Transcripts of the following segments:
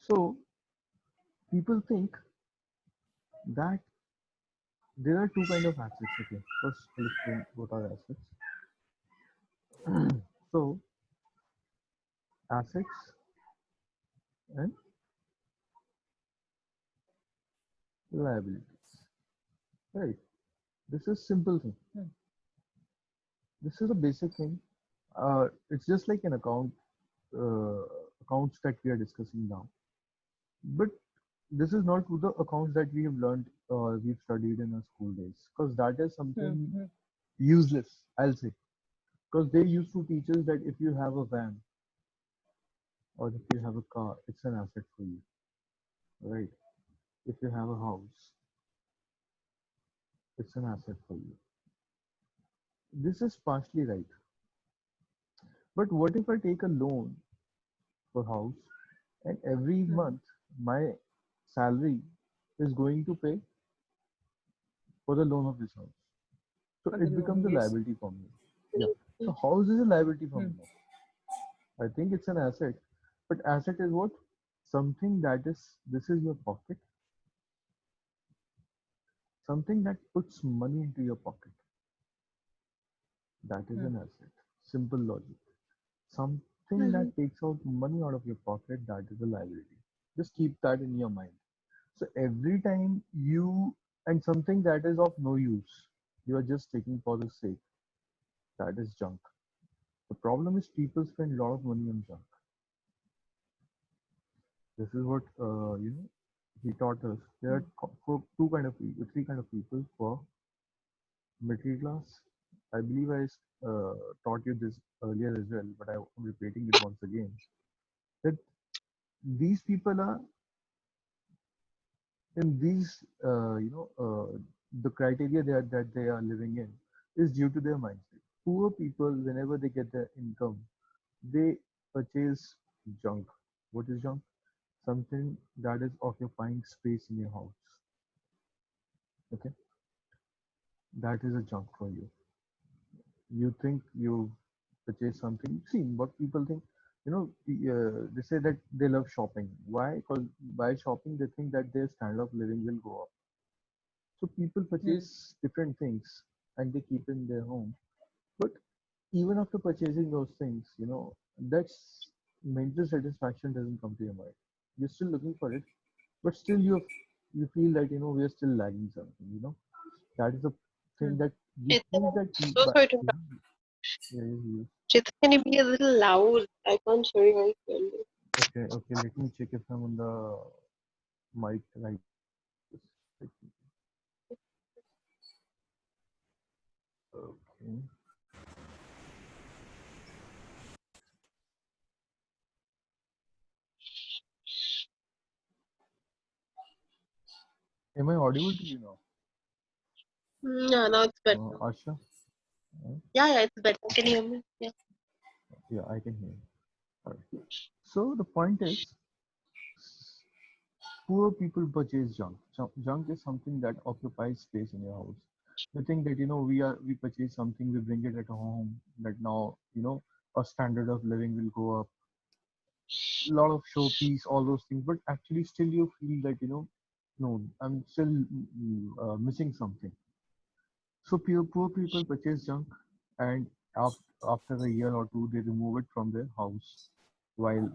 So people think that there are two kind of assets. Okay, first I'll explain what are assets. So assets and liabilities. Right. This is simple thing. This is a basic thing. It's just like an uh, accounts that we are discussing now. But this is not the accounts that we have learned or we've studied in our school days, because that is something Mm-hmm. useless, I'll say. Because they used to teach us that if you have a van or if you have a car, it's an asset for you, right? If you have a house, it's an asset for you. This is partially right. But what if I take a loan for house and every month my salary is going to pay for the loan of this house? So For the it loan, becomes a yes. liability for me. Yeah. So house is a liability for me Mm-hmm. now. I think it's an asset. But asset is what? Something that is, this is your pocket, something that puts money into your pocket. That is an asset. Simple logic. Something Mm-hmm. that takes out money out of your pocket, that is a liability. Just keep that in your mind. So every time you, and something that is of no use, you are just taking for the sake, that is junk. The problem is people spend a lot of money on junk. This is what he taught us. There are two kind of people, three kind of people for middle class. I believe I taught you this earlier as well, but I'm repeating it once again. That these people are in these, the criteria that they are living in is due to their mindset. Poor people, whenever they get their income, they purchase junk. What is junk? Something that is occupying space in your house. Okay, that is a junk for you. You think you purchase something. See what people think. They say that they love shopping. Why? Because by shopping, they think that their standard of living will go up. So people purchase different things and they keep in their home. But even after purchasing those things, that's mental satisfaction doesn't come to your mind. You're still looking for it, but still you feel that we are still lagging something. That is the thing that you Chetan, think I'm that so sorry to interrupt. yeah, Chetan, can you be a little loud? I can't hear you very clearly. okay. Let me check if I'm on the mic right. Okay. Am I audible to you now, Yeah, now it's better. Asha? Uh, Yeah, it's better. Can you hear me? Yeah. yeah, I can hear you. Alright. So the point is, poor people purchase junk. Junk is something that occupies space in your house. You think that we purchase something, we bring it at home, that now our standard of living will go up. A lot of showpiece, all those things, but actually still you feel that no, I'm still missing something. So poor people purchase junk, and after a year or two, they remove it from their house. While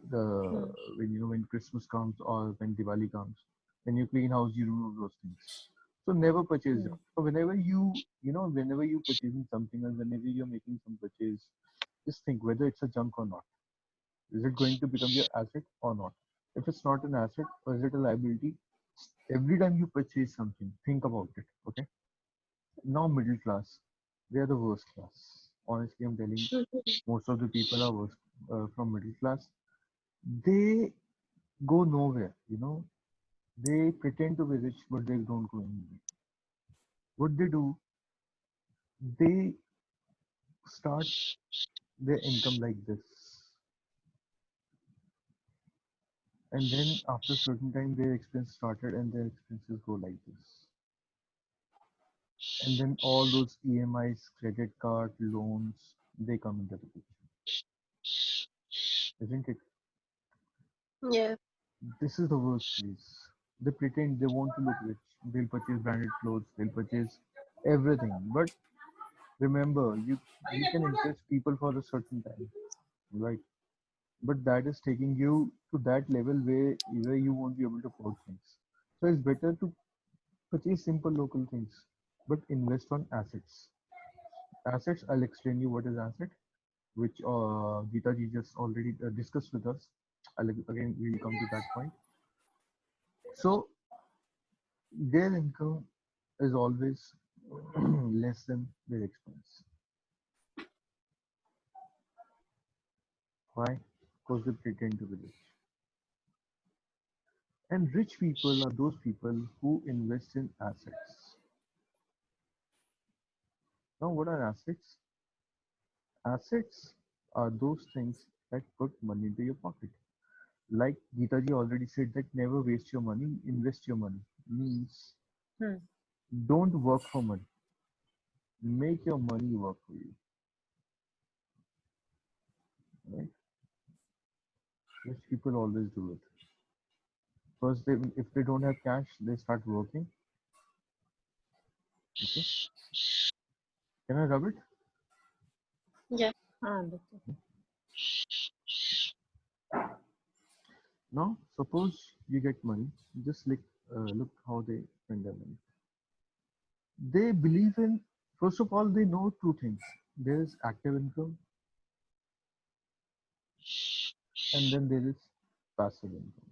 Hmm. when Christmas comes or when Diwali comes, when you clean house, you remove those things. So never purchase Hmm. junk. So whenever you purchasing something or whenever you're making some purchase, just think whether it's a junk or not. Is it going to become your asset or not? If it's not an asset, or is it a liability? Every time you purchase something, think about it. Okay. Now middle class, they are the worst class. Honestly, I'm telling, most of the people are worst from middle class. They go nowhere. They pretend to be rich, but they don't go anywhere. What they do, they start their income like this, and then after a certain time, their expense started, and their expenses go like this, and then all those EMIs, credit card, loans, they come into the picture, isn't it? Yeah. This is the worst place. They pretend they want to look rich. They'll purchase branded clothes. They'll purchase everything. But remember, you can impress people for a certain time, right? But that is taking you to that level where you won't be able to afford things. So it's better to purchase simple local things, but invest on assets. Assets. I'll explain you what is asset, which Geeta ji just already discussed with us. Again, we'll come to that point. So their income is always less than their expense. Why? Because they pretend to be rich. And rich people are those people who invest in assets. Now, what are assets? Assets are those things that put money into your pocket. Like Geeta ji already said that never waste your money, invest your money. Means Hmm. don't work for money. Make your money work for you. Right? Rich people always do it. First, if they don't have cash, they start working. Okay. Can I rub it? Yeah. Understood. Now, suppose you get money. Just look how they spend their money. They believe in, first of all, they know two things. There is active income and then there is passive income.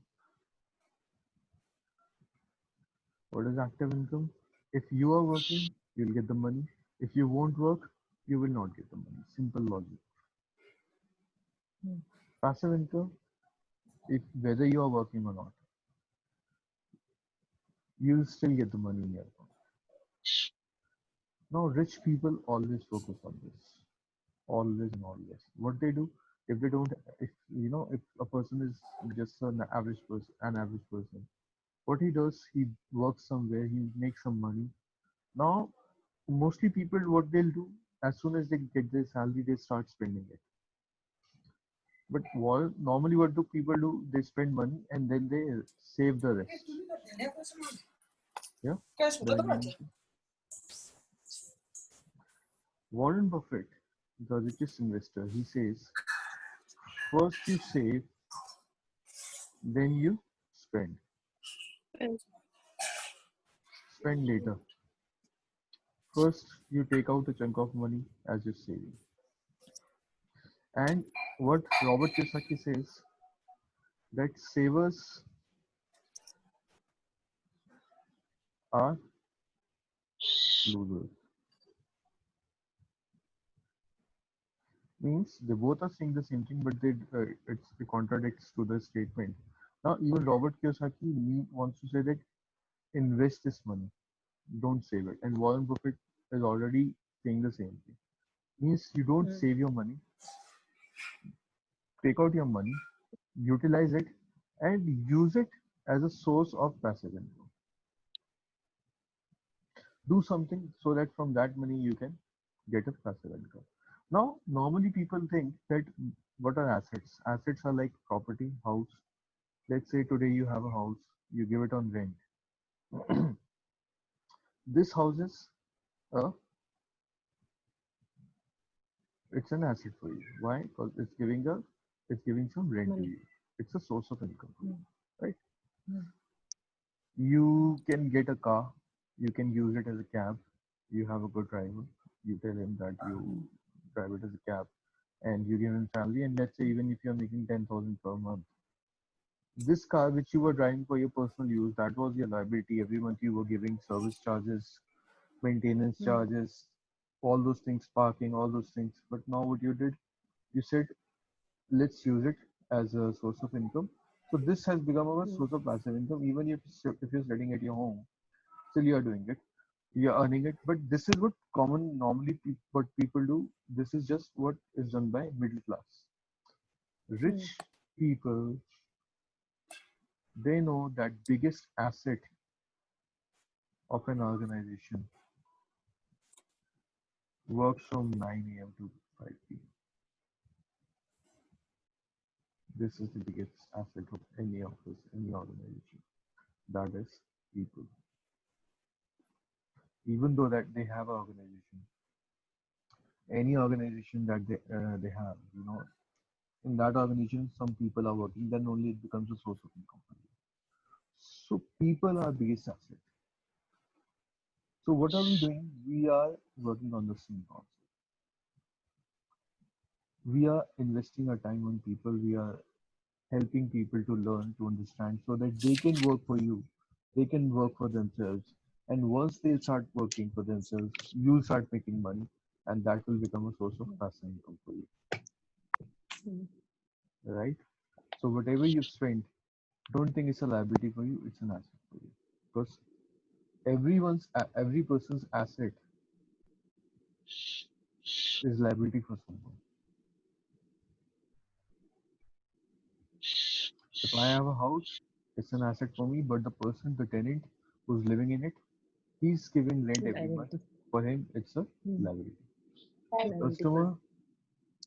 What is active income? If you are working, you'll get the money. If you won't work, you will not get the money. Simple logic. Hmm. Passive income, if whether you are working or not, you'll still get the money in your account. Now, rich people always focus on this. Always and always. What they do, if they don't, if if a person is just an average person, what he does, he works somewhere, he makes some money. Now, mostly people, what they'll do, as soon as they get their salary, they start spending it. But normally, what do people do? They spend money and then they save the rest. Yeah, the remaining. Warren Buffett, the richest investor, he says, first you save, then you spend. And Spend later. First, you take out a chunk of money as your saving. And what Robert Kiyosaki says that savers are losers. Means they both are saying the same thing, but it contradicts to the statement. Now, even Robert Kiyosaki wants to say that invest this money, don't save it. And Warren Buffett is already saying the same thing. Means you don't Hmm. save your money, take out your money, utilize it, and use it as a source of passive income. Do something so that from that money you can get a passive income. Now, normally people think that what are assets? Assets are like property, house. Let's say today you have a house, you give it on rent. This house is a it's an asset for you. Why? Because it's giving some rent to Money. you. It's a source of income for you, Hmm. right? Hmm. You can get a car, you can use it as a cab. You have a good driver. You tell him that you drive it as a cab, and you give him salary. And let's say even if you're making 10,000 per month, this car which you were driving for your personal use, that was your liability. Every month you were giving service charges, maintenance Hmm. charges, all those things, parking, all those things. But now what you did, you said, let's use it as a source of income. So this has become a Hmm. source of passive income. Even if you're sitting at your home, still you are doing it. You're earning it. But this is what common normally what people do. This is just what is done by middle class. Hmm. Rich people, they know that biggest asset of an organization works from 9 a.m. to 5 p.m. This is the biggest asset of any office, any organization. That is people. Even though that they have an organization, any organization that they have, in that organization, some people are working. Then only it becomes a source of income for you. So people are biggest asset. So what are we doing? We are working on the same concept. We are investing our time on people. We are helping people to learn, to understand, so that they can work for you. They can work for themselves. And once they start working for themselves, you start making money, and that will become a source of passive income for you, Mm. right? So whatever you've spent, don't think it's a liability for you, it's an asset for you. Because every person's asset is liability for someone. If I have a house, it's an asset for me, but the person, the tenant who's living in it, he's giving rent every month. Liability. For him, it's a Mm. liability. Liability for Customer,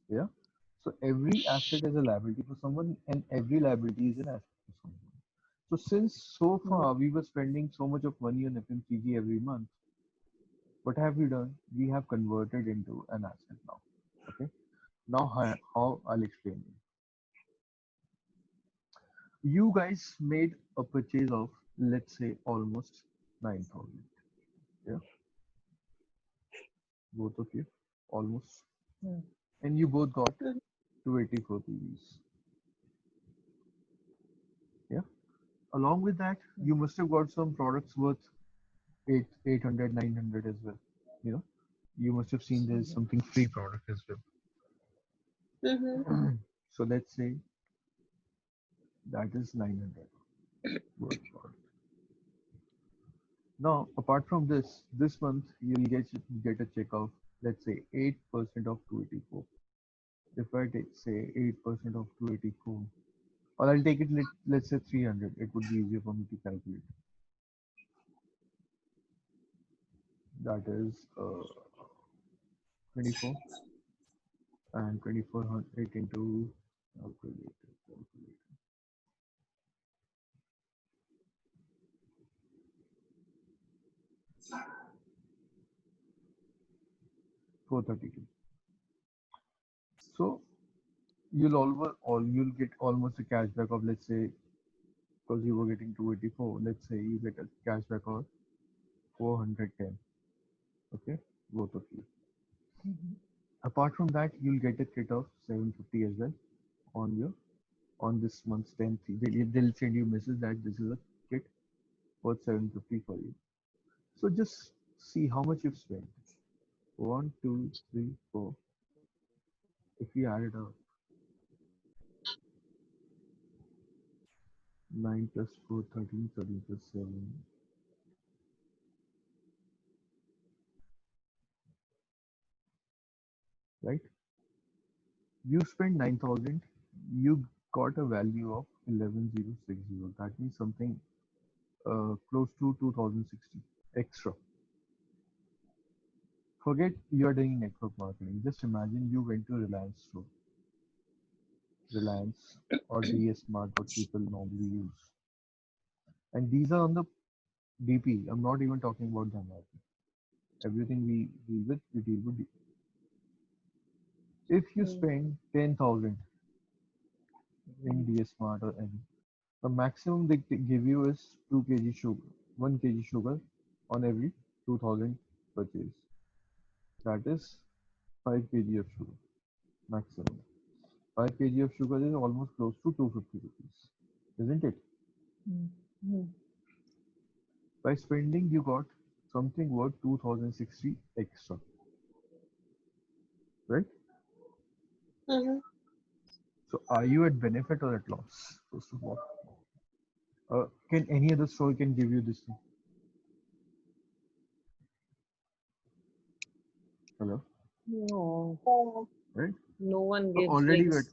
yeah. So every asset is a liability for someone, and every liability is an asset for someone. So since so mm. far we were spending so much of money on FMCG every month, what have we done? We have converted into an asset now. Okay. Now how I'll explain you. You guys made a purchase of, let's say, almost 9,000. Yeah, both of you, almost. Mm. And you both got Mhm. 284 PVs. Yeah. Along with that, Mm. you must have got some products worth 800, 900 as well. You know, you must have seen there's Mhm. something free product as Mhm. well. So let's say that is 900 worth product. Now, apart from this, this month you'll get a check of, let's say, 8% of 284. If I take, say, 8% of 284, or I'll take it, let's say 300, it would be easier for me to calculate. That is 24, and 2400 into calculator, calculator. 432. So you'll get almost a cashback of, let's say, because you were getting 284, let's say you get a cashback of 410. Okay, both of you. Mhm. Apart from that, you'll get a kit of 750 as well on your on this month's 10th. They'll send you a message that this is a kit worth 750 for you. So just see how much you've spent. One, two, three, four. If we add it up, 9 plus 4, 13, 13 plus 7, right? You spent 9,000, you got a value of 11,060. That means something close to 2060 extra. Forget you are doing network marketing. Just imagine you went to Reliance store, Reliance or DS Mart, what people normally use. And these are on the DP. I'm not even talking about the MRP. Everything we deal with, we deal with DP. If you Mm. spend 10,000 in DS Mart or any, the maximum they give you is 2 kg sugar, 1 kg sugar on every 2,000 purchase. That is 5 kg of sugar maximum. 5 kg of sugar is almost close to 250 rupees, isn't it? Mm. Mm. By spending, you got something worth 2060 extra, right? Mhm. So are you at benefit or at loss? First of all, can any other store can give you this thing? Hello, No, right? no one So gives already like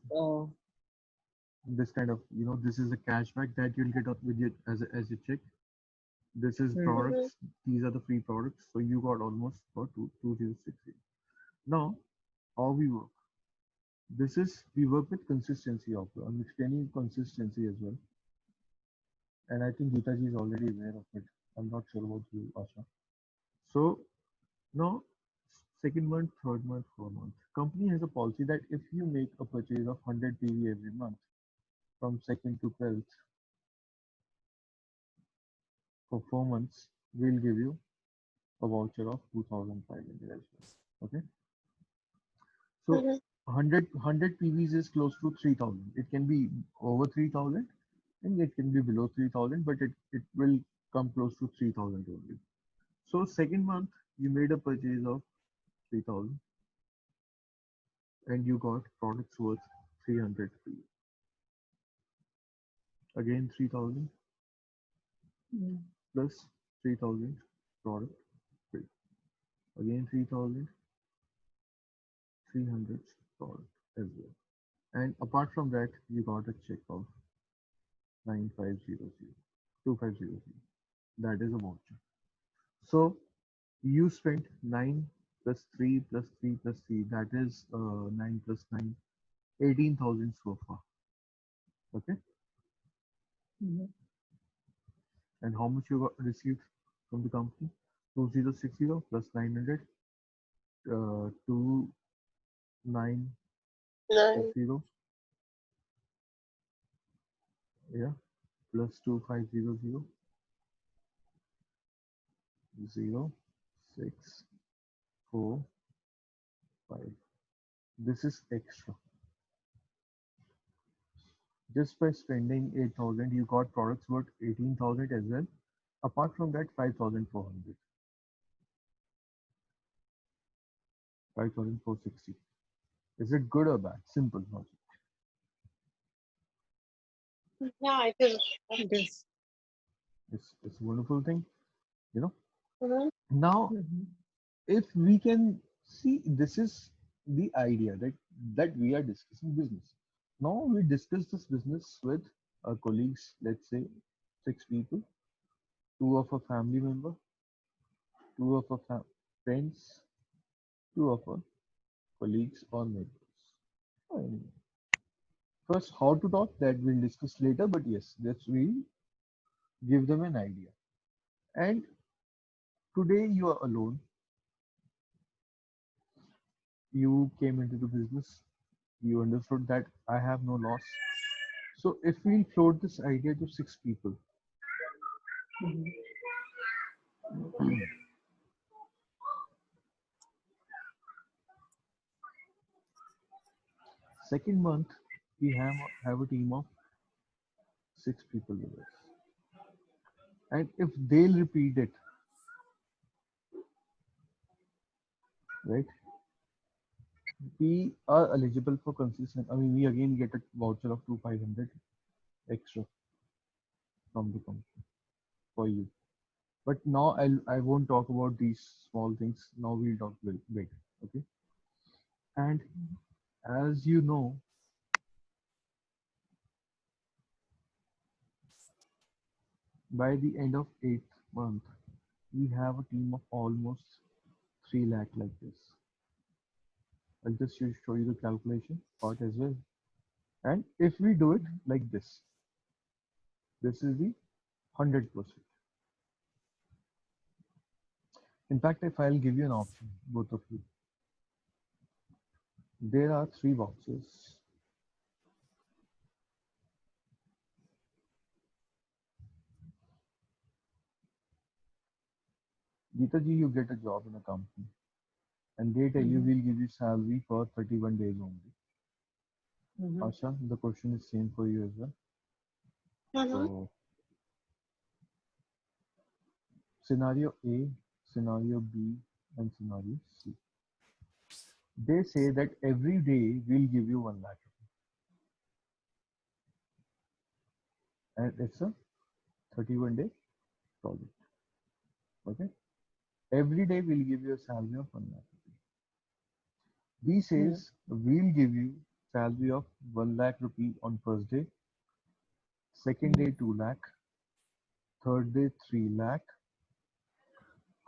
with this kind of, this is a cashback that you'll get with your as a check. This is mm. Mhm. products. These are the free products. So you got almost for 2060. Now, how we work? This is, we work with consistency of, I'm explaining consistency as well. And I think Geeta ji is already aware of it. I'm not sure about you, Asha. So now, second month, third month, fourth month. Company has a policy that if you make a purchase of 100 PV every month from second to 12th for 4 months, we'll give you a voucher of 2,500 as well. Okay. So Mhm. 100 PVs is close to 3,000. It can be over 3,000 and it can be below 3,000, but it will come close to 3,000 only. So second month, you made a purchase of 3,000 and you got products worth 300 PV. Again 3,000 Mm. plus 3,000 product free. Again 3,000, 300 product as well. And apart from that, you got a check of 9500, 2500. That is a voucher. So you spent 9 plus 3 plus 3 plus 3. That is 9 plus 9, 18,000 so far. Okay. Mhm. And how much you got received from the company? 2060 plus 900, 2960. Nine. Yeah, plus 2500, 0, 6, 4, 5. This is extra. Just by spending 8,000, you got products worth 18,000 as well. Apart from that, 5,400, 5,460. Is it good or bad? Simple logic. Yeah, it is. It is. It's a wonderful thing, you know. Mhm. Now, Mhm. if we can see, this is the idea that we are discussing business. Now we discuss this business with our colleagues, let's say 6 people, two of a family member, two of our friends, two of our colleagues or neighbors. And first, how to talk that we'll discuss later, but yes, let's really give them an idea. And today you are alone. You came into the business. You understood that I have no loss. So if we float this idea to 6 people, Mhm. second month we have a team of 6 people with us. And if they'll repeat it, right, we are eligible for consistent. I mean, we again get a voucher of 2,500 extra from the company for you. But now I won't talk about these small things. Now we'll talk big. Okay. And as you know, by the end of 8th month, we have a team of almost 3 lakh like this. I'll just show you the calculation part as well. And if we do it like this is the 100%. In fact, if I'll give you an option, both of you, there are 3 boxes. Geeta ji, you get a job in a company and they tell you Mhm. we'll give you salary for 31 days only. Mhm. Asha, the question is same for you as well. Mhm. So scenario A, scenario B, and scenario C. They say that every day we'll give you 1 lakh and it's a 31-day project. Okay. Every day we'll give you a salary of 1 lakh. B Mhm. says we'll give you salary of 1 lakh rupee on first day, second Mhm. day 2 lakh, third day 3 lakh,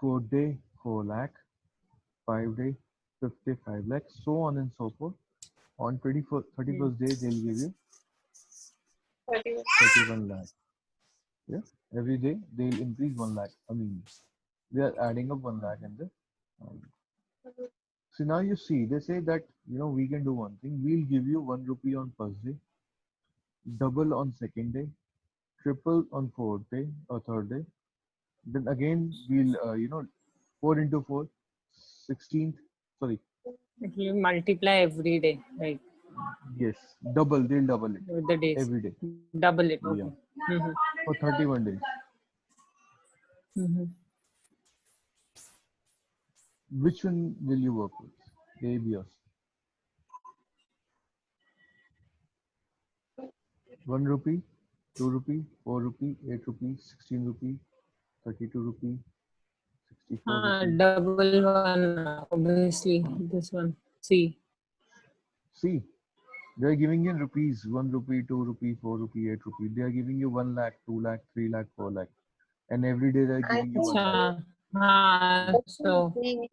fourth day 4 lakh, 5 day 55 lakh, so on and so forth. On 31st day, they'll give you 31. 31 lakh. Yeah. Every day, they'll increase 1 lakh. I mean, they are adding up 1 lakh in the. Um, so now you see, they say that, we can do one thing. We'll give you 1 rupee on first day, double on second day, triple on fourth day or third day. Then again, we'll, 4 into 4, 16th. Sorry, It will multiply every day, right? yes, they'll double it With the days. every day. Double it. Yeah, Okay. Mm-hmm. for 31 days. Mm-hmm. Which one will you work with? A, B, or C? 1 rupee, 2 rupee, 4 rupee, 8 rupee, 16 rupee, 32 rupee, 64 rupee. Double one, obviously. This one. See. See, they are giving you rupees, 1 rupee, 2 rupee, 4 rupee, 8 rupee. They are giving you 1 lakh, 2 lakh, 3 lakh, 4 lakh. And every day they are I giving you 1 think lakh. So B,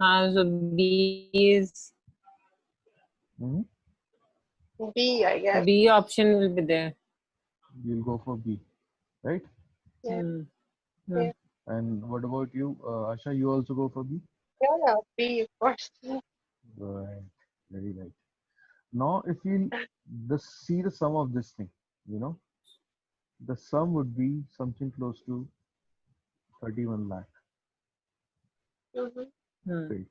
B is Hmm. B, I guess. B option will be there. You'll go for B, right? Yeah, Mm. yeah, And what about you, Asha? You also go for B? yeah, B, of course. Right, very right. Now, if you see the sum of this thing, you know, the sum would be something close to 31 lakh. Mm-hmm. Mm. Wait,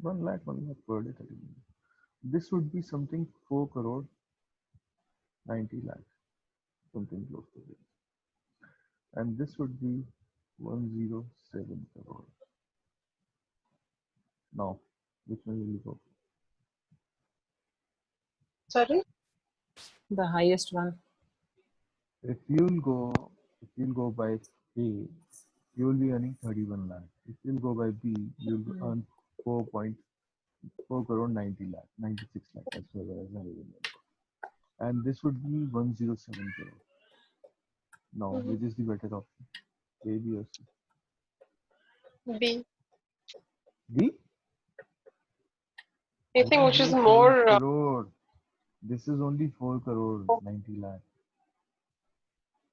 1 lakh per day, 31 lakh. This would be something 4 crore 90 lakh, something close to this. And this would be 107 crore. Now, which one will you go? Sorry? The highest one. If you'll go by A, you will be earning 31 lakh. If you'll go by B, you'll earn 4.4 crore 90 lakh, 96 lakh as far as I remember. And this would be 107 crore. Now, Mm-hmm. which is the better option? A, B, or C? B. B? I think which is 107 more. crore. This is only 4 crore 90 lakh.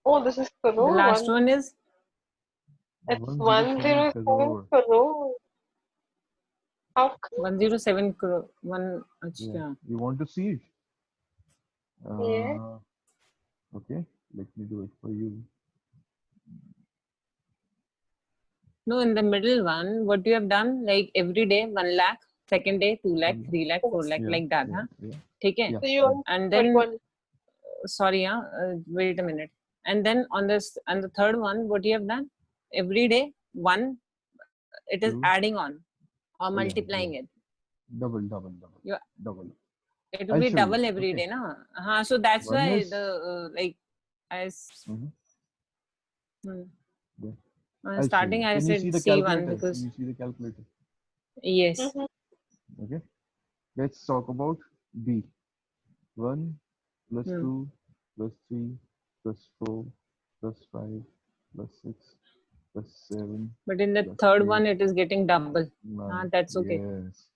Oh, this is The crore. last one is It's 107 107 crore. crore. How come? 107 crore. Yeah. Achha. You want to see it? Yeah. Okay, let me do it for you. No, in the middle one, what you have done, like every day 1 lakh, second day 2 lakh, 3 lakh, 4 lakh, Yeah, like that, yeah, huh? yeah, Okay. yeah. So you earn And then 31. sorry, wait a minute. And then on the third one, what you have done? Every day, one, it is Two. adding on or Yeah, multiplying yeah. it. Double. You, Double. it will I'll be show you. double every Okay. day, na? So that's One why is. the like as Yeah, I'll show starting you. I Can you see said the C1 calculator? Can because you see the calculator? yes. Mm-hmm. Okay. Let's talk about B. 1 plus Hmm. 2 plus 3 plus 4 plus 5 plus 6 plus 7 But in the plus third 8, one, it is getting double. 9. That's okay. Yes.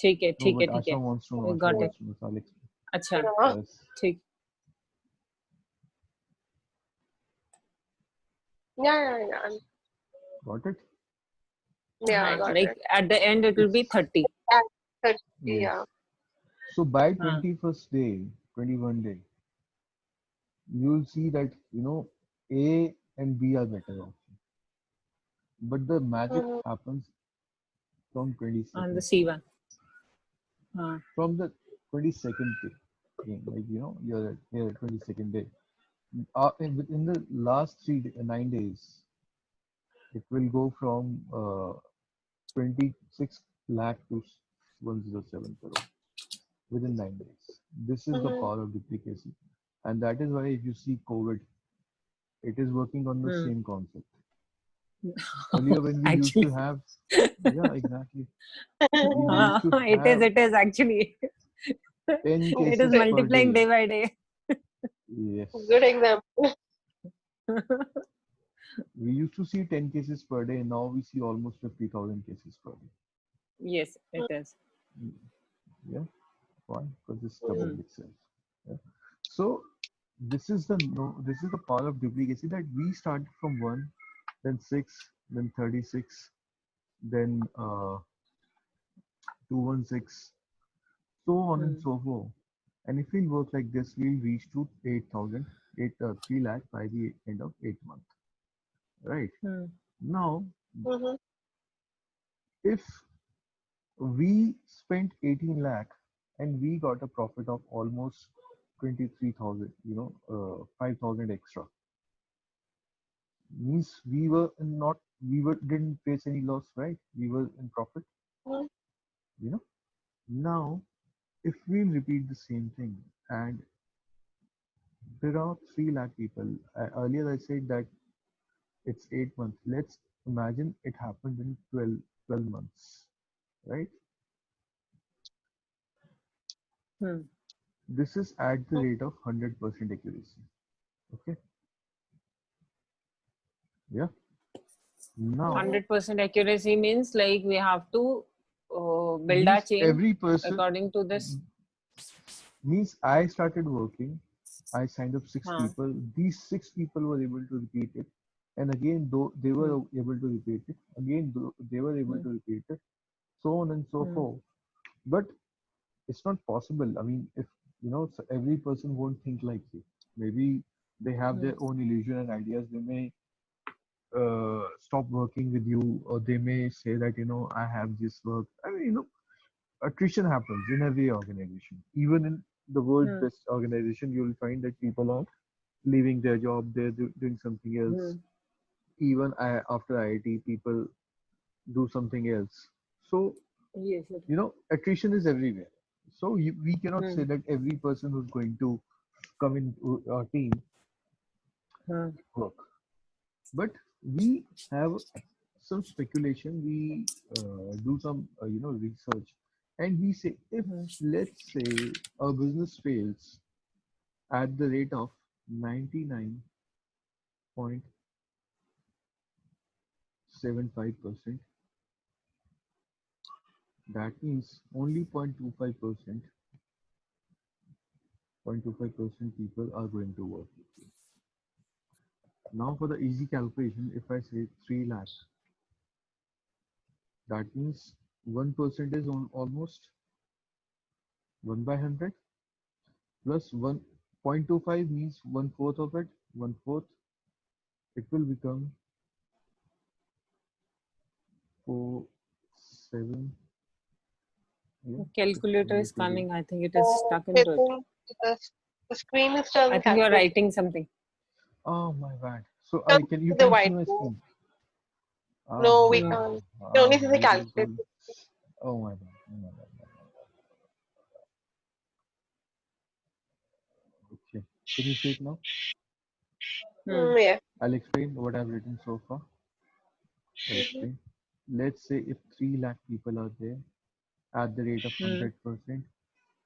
ठीक है, No, ठीक but है, ठीक है. Asha wants to know. We Asha got it. wants to know. So I'll explain. अच्छा, Yeah. Yes. ठीक. Yeah. Got it? Yeah, I got Like it. at the end, it will be It's 30. Yeah, 30, yes. yeah. So by Huh. 21st day, 21 day, you'll see that A and B are better options. But the magic Mhm. happens from On 22nd the day. C1. Huh. From the 22nd day, like you're here 22nd day. Within the last 9 days, it will go from 26 lakh to 107 crore within 9 days. This is the Mhm. power of duplicacy, and that is why if you see COVID, it is working on the Hmm. same concept. Earlier, when we used to Actually, have, yeah, exactly, we used to have it is actually. 10 It is cases per multiplying day. day by day. Yes, Good example. we used to see 10 cases per day. Now we see almost 50,000 cases per day. Yes, it is. Mm, yeah. Why? Because it's doubling itself. Yeah. So this is the power of duplicacy, that we started from 1, then 6, then 36, then 216, so on and so forth. And if we work like this, we'll reach to 3 lakh by the end of 8 months. Right. Now, Mm-hmm. if we spent 18 lakh and we got a profit of almost 23,000, 5,000 extra, means we were didn't face any loss, right? We were in profit, Mm-hmm. you know. Now, if we repeat the same thing, and there are 3 lakh people, earlier I said that it's 8 months. Let's imagine it happened in 12 months, right? This is at the rate of 100% accuracy. Okay. Yeah. Now, 100% accuracy means like we have to build our means chain every person according to this. means I started working. I signed up 6 Huh. people. These 6 people were able to repeat it, and again, though they were able to repeat it, again, though they were able to repeat it, so on and so forth. But it's not possible. I mean, if so every person won't think like you. Maybe they have their own illusion and ideas. They may stop working with you, or they may say that I have this work. I mean, attrition happens in every organization. Even in the world's best organization, you'll find that people are leaving their job, they're doing something else. Even after IIT, people do something else. So Yes. Sir. attrition is everywhere. So we cannot say that every person who's going to come into our team work. But we have some speculation. We do some research, and we say, if let's say a business fails at the rate of 99.75%, that means only 0.25% people are going to work with you. Now for the easy calculation, if I say 3 lakh, that means 1% is on almost 1 by 100, plus 1.25 means one fourth of it, one fourth. It will become 4, 7. Yeah, Calculator is 600. coming. I think it is Oh, stuck I into it. think the screen is I turning think you're calculator. writing something. Oh my bad. So Turn you to the can see my whiteboard. screen. Ah, No, we my No. bad. can't. You can only see the You guys calculator. don't. Oh my bad. Oh my bad. Okay. Can you see it now? Yeah. I'll explain what I've written so far. I'll explain. Let's say if 3 lakh people are there at the rate of 100%,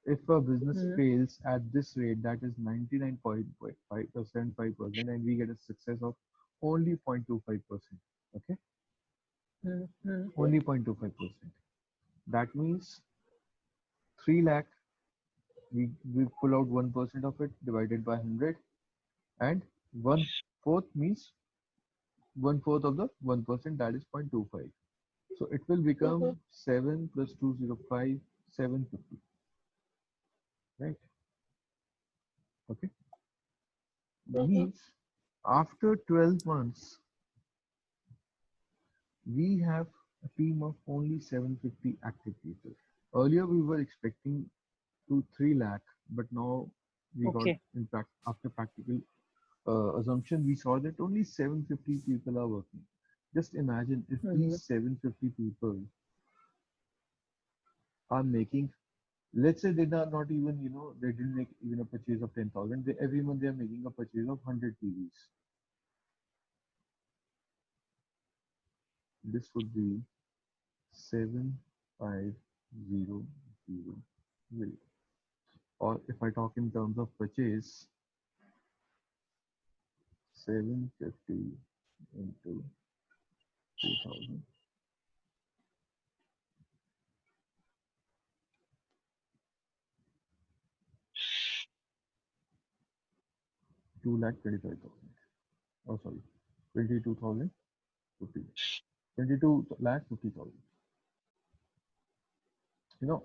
if a business fails at this rate, that is 99.5%, 5%, and we get a success of only 0.25%. Okay, only 0.25%. That means 3 lakh, we pull out 1% of it divided by 100, and one fourth means one fourth of the 1%, that is 0.25. So it will become 7 plus 205, 750, right? Okay, means after 12 months, we have a team of only 750 active people. Earlier, we were expecting to 3 lakh, but now we got, Okay. in fact, after practical assumption, we saw that only 750 people are working. Just imagine if these 750 people are making, let's say they are not even, they didn't make even a purchase of 10,000. Every month they are making a purchase of 100 TVs. This would be 7,500 million. Or if I talk in terms of purchase, 750 into 2,000. 2,25,000. Oh, sorry, 22,000 50. 22,50,000. You know,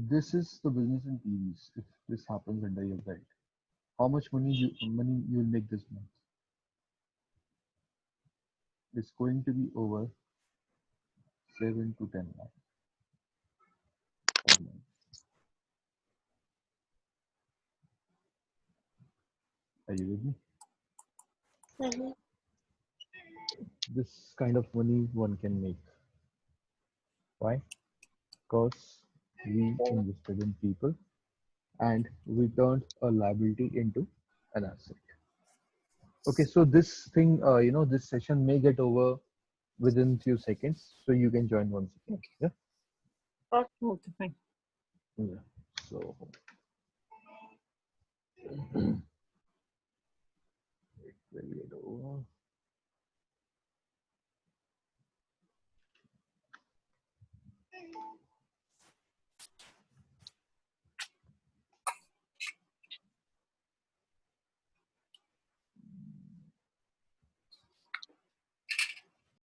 this is the business in TVs. If this happens under your belt, how much money you will make this month? It's going to be over 7 to 10 lakh per month. Are you with me? Mhm. This kind of money one can make. Why? Because we invested in people and we turned a liability into an asset. Okay, so this thing, this session may get over within few seconds, so you can join once again. Okay. Yeah. Okay, fine. Yeah. So it will get over.